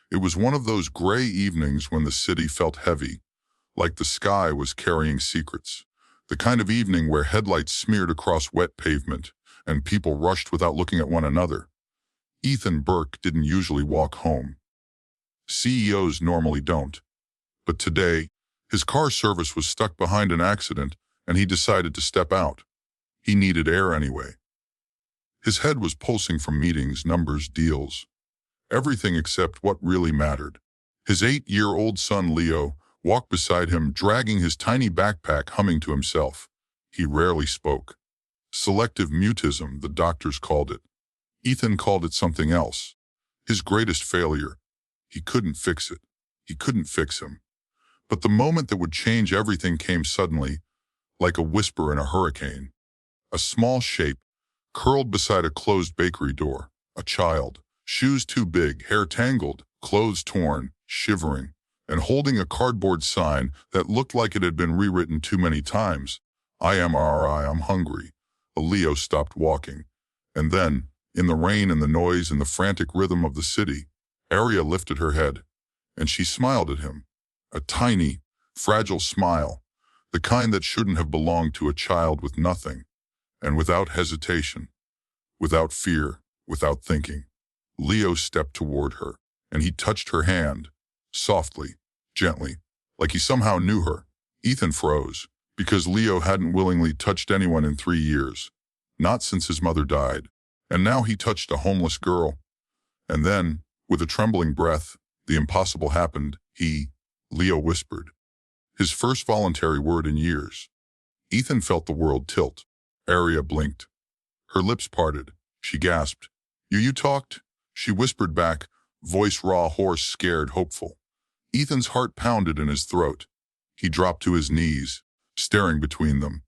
It was one of those gray evenings when the city felt heavy, like the sky was carrying secrets. The kind of evening where headlights smeared across wet pavement and people rushed without looking at one another. Ethan Burke didn't usually walk home. CEOs normally don't. But today, his car service was stuck behind an accident and he decided to step out. He needed air anyway. His head was pulsing from meetings, numbers, deals. Everything except what really mattered. His 8-year-old son Leo walked beside him, dragging his tiny backpack, humming to himself. He rarely spoke. Selective mutism, the doctors called it. Ethan called it something else. His greatest failure. He couldn't fix it. He couldn't fix him. But the moment that would change everything came suddenly, like a whisper in a hurricane. A small shape, curled beside a closed bakery door. A child. Shoes too big, hair tangled, clothes torn, shivering, and holding a cardboard sign that looked like it had been rewritten too many times. I'm hungry. Leo stopped walking. And then, in the rain and the noise and the frantic rhythm of the city, Aria lifted her head, and she smiled at him. A tiny, fragile smile, the kind that shouldn't have belonged to a child with nothing, and without hesitation, without fear, without thinking. Leo stepped toward her, and he touched her hand, softly, gently, like he somehow knew her. Ethan froze, because Leo hadn't willingly touched anyone in 3 years, not since his mother died, and now he touched a homeless girl. And then, with a trembling breath, the impossible happened. Leo whispered, his first voluntary word in years. Ethan felt the world tilt. Aria blinked. Her lips parted. She gasped. You talked? She whispered back, voice raw, hoarse, scared, hopeful. Ethan's heart pounded in his throat. He dropped to his knees, staring between them.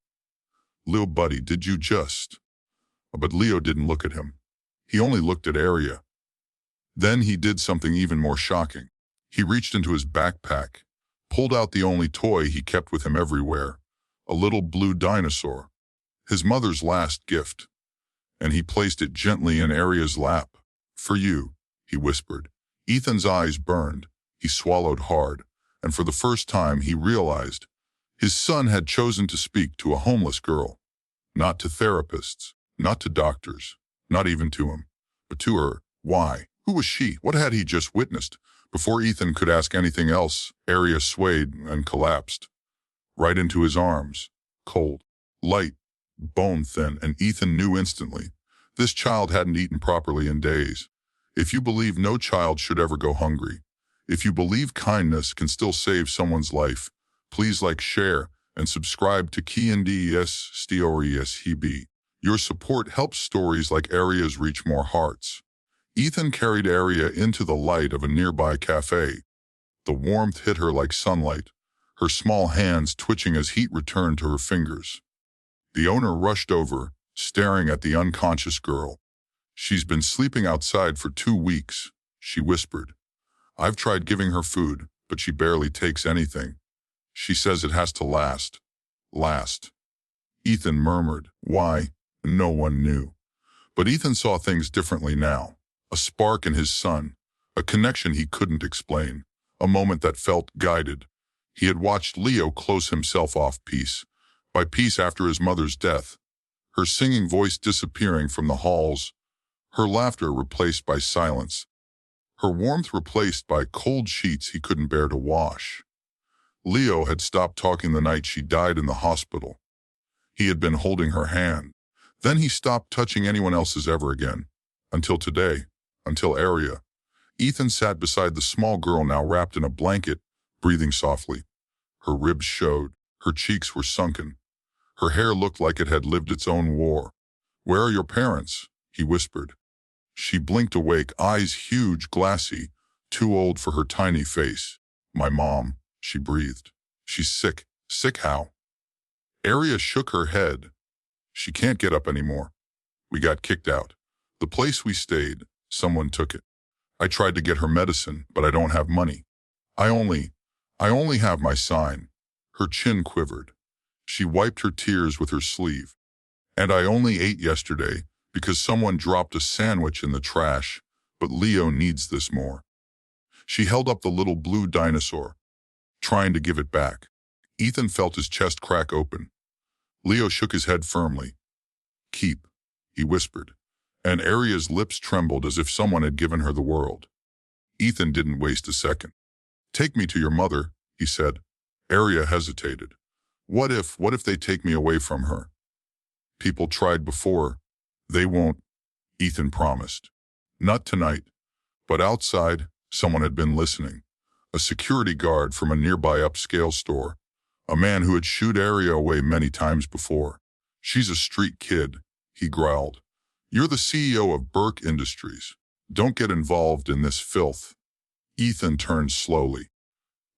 Lil buddy, did you just... But Leo didn't look at him. He only looked at Aria. Then he did something even more shocking. He reached into his backpack, pulled out the only toy he kept with him everywhere, a little blue dinosaur, his mother's last gift, and he placed it gently in Aria's lap. For you, he whispered. Ethan's eyes burned. He swallowed hard, and for the first time he realized his son had chosen to speak to a homeless girl, not to therapists, not to doctors, not even to him, but to her. Why? Who was she? What had he just witnessed? Before Ethan could ask anything else, Aria swayed and collapsed, right into his arms, cold, light, bone-thin, and Ethan knew instantly. This child hadn't eaten properly in days. If you believe no child should ever go hungry, if you believe kindness can still save someone's life, please like, share, and subscribe to KNDES Stories HB. Your support helps stories like Aria's reach more hearts. Ethan carried Aria into the light of a nearby cafe. The warmth hit her like sunlight, her small hands twitching as heat returned to her fingers. The owner rushed over, staring at the unconscious girl. She's been sleeping outside for 2 weeks, she whispered. I've tried giving her food, but she barely takes anything. She says it has to last. Last. Ethan murmured. Why? No one knew. But Ethan saw things differently now. A spark in his son, a connection he couldn't explain, a moment that felt guided. He had watched Leo close himself off piece by piece after his mother's death, her singing voice disappearing from the halls, her laughter replaced by silence, her warmth replaced by cold sheets he couldn't bear to wash. Leo had stopped talking the night she died in the hospital. He had been holding her hand. Then he stopped touching anyone else's ever again. Until today. Until Aria. Ethan sat beside the small girl now wrapped in a blanket, breathing softly. Her ribs showed. Her cheeks were sunken. Her hair looked like it had lived its own war. Where are your parents? He whispered. She blinked awake, eyes huge, glassy, too old for her tiny face. My mom, she breathed. She's sick. Sick how? Aria shook her head. She can't get up anymore. We got kicked out. The place we stayed, someone took it. I tried to get her medicine, but I don't have money. I only have my sign. Her chin quivered. She wiped her tears with her sleeve. And I only ate yesterday because someone dropped a sandwich in the trash, but Leo needs this more. She held up the little blue dinosaur, trying to give it back. Ethan felt his chest crack open. Leo shook his head firmly. Keep, he whispered, and Aria's lips trembled as if someone had given her the world. Ethan didn't waste a second. Take me to your mother, he said. Aria hesitated. What if they take me away from her? People tried before. They won't, Ethan promised. Not tonight. But outside, someone had been listening. A security guard from a nearby upscale store. A man who had shooed Aria away many times before. She's a street kid, he growled. You're the CEO of Burke Industries. Don't get involved in this filth. Ethan turned slowly.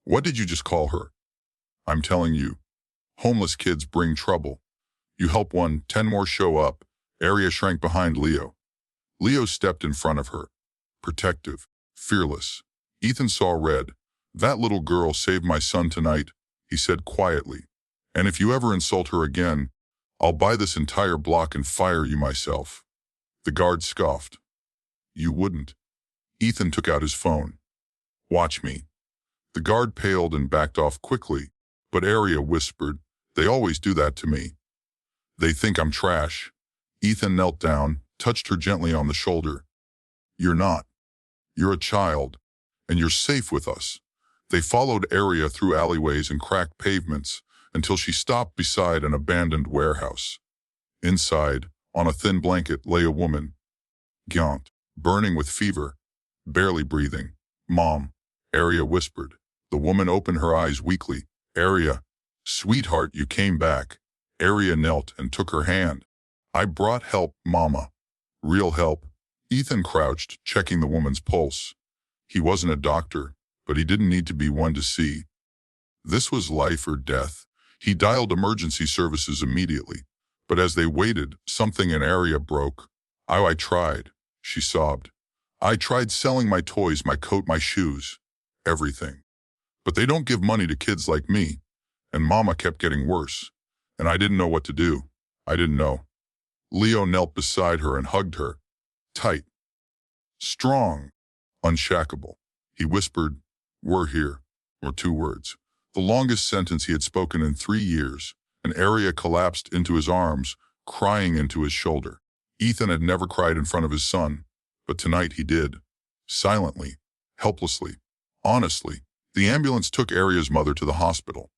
What did you just call her? I'm telling you. Homeless kids bring trouble. You help one, 10 more show up. Aria shrank behind Leo. Leo stepped in front of her. Protective, fearless. Ethan saw red. That little girl saved my son tonight, he said quietly. And if you ever insult her again, I'll buy this entire block and fire you myself. The guard scoffed. You wouldn't. Ethan took out his phone. Watch me. The guard paled and backed off quickly, but Aria whispered, they always do that to me. They think I'm trash. Ethan knelt down, touched her gently on the shoulder. You're not. You're a child, and you're safe with us. They followed Aria through alleyways and cracked pavements until she stopped beside an abandoned warehouse. Inside, on a thin blanket, lay a woman. Gaunt, burning with fever, barely breathing. Mom, Aria whispered. The woman opened her eyes weakly. Aria, sweetheart, you came back. Aria knelt and took her hand. I brought help, Mama. Real help. Ethan crouched, checking the woman's pulse. He wasn't a doctor, but he didn't need to be one to see. This was life or death. He dialed emergency services immediately, but as they waited, something in Aria broke. I tried, she sobbed. I tried selling my toys, my coat, my shoes, everything. But they don't give money to kids like me, and Mama kept getting worse, and I didn't know what to do. I didn't know. Leo knelt beside her and hugged her. Tight. Strong. Unshackable. He whispered, we're here, or 2 words. The longest sentence he had spoken in 3 years, and Aria collapsed into his arms, crying into his shoulder. Ethan had never cried in front of his son, but tonight he did. Silently, helplessly, honestly. The ambulance took Aria's mother to the hospital.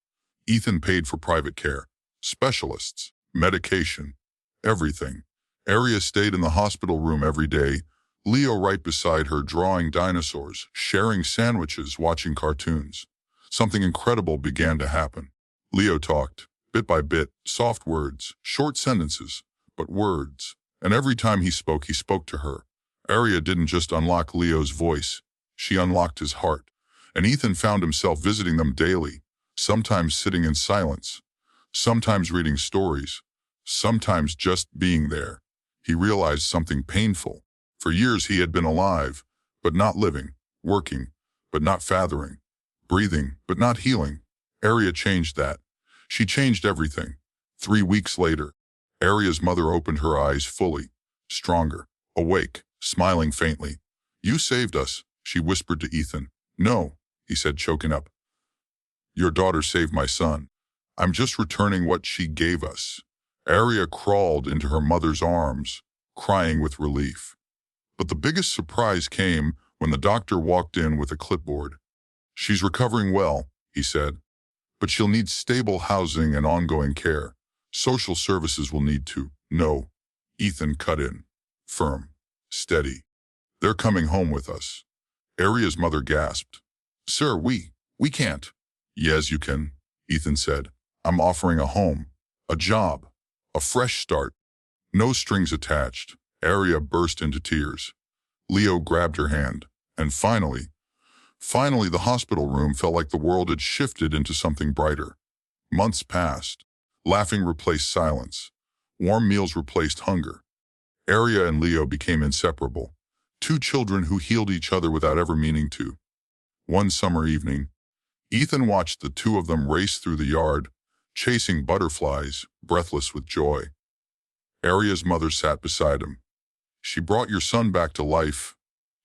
Ethan paid for private care, specialists, medication, everything. Aria stayed in the hospital room every day, Leo right beside her drawing dinosaurs, sharing sandwiches, watching cartoons. Something incredible began to happen. Leo talked, bit by bit, soft words, short sentences, but words. And every time he spoke to her. Aria didn't just unlock Leo's voice, she unlocked his heart. And Ethan found himself visiting them daily, sometimes sitting in silence, sometimes reading stories, sometimes just being there. He realized something painful. For years he had been alive, but not living, working, but not fathering, breathing, but not healing. Aria changed that. She changed everything. 3 weeks later, Aria's mother opened her eyes fully, stronger, awake, smiling faintly. You saved us, she whispered to Ethan. No, he said, choking up. Your daughter saved my son. I'm just returning what she gave us. Aria crawled into her mother's arms, crying with relief. But the biggest surprise came when the doctor walked in with a clipboard. She's recovering well, he said, but she'll need stable housing and ongoing care. Social services will need to. No, Ethan cut in. Firm, steady. They're coming home with us. Aria's mother gasped. Sir, we can't. Yes, you can, Ethan said. I'm offering a home, a job, a fresh start. No strings attached. Aria burst into tears. Leo grabbed her hand, and finally, the hospital room felt like the world had shifted into something brighter. Months passed. Laughing replaced silence. Warm meals replaced hunger. Aria and Leo became inseparable. 2 children who healed each other without ever meaning to. One summer evening, Ethan watched the 2 of them race through the yard, chasing butterflies, breathless with joy. Aria's mother sat beside him. She brought your son back to life,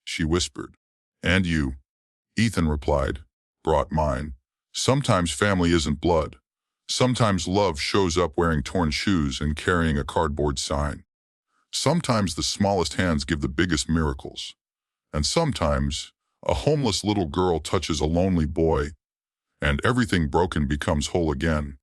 she whispered. And you. Ethan replied, "Brought mine. Sometimes family isn't blood. Sometimes love shows up wearing torn shoes and carrying a cardboard sign. Sometimes the smallest hands give the biggest miracles. And sometimes a homeless little girl touches a lonely boy, and everything broken becomes whole again."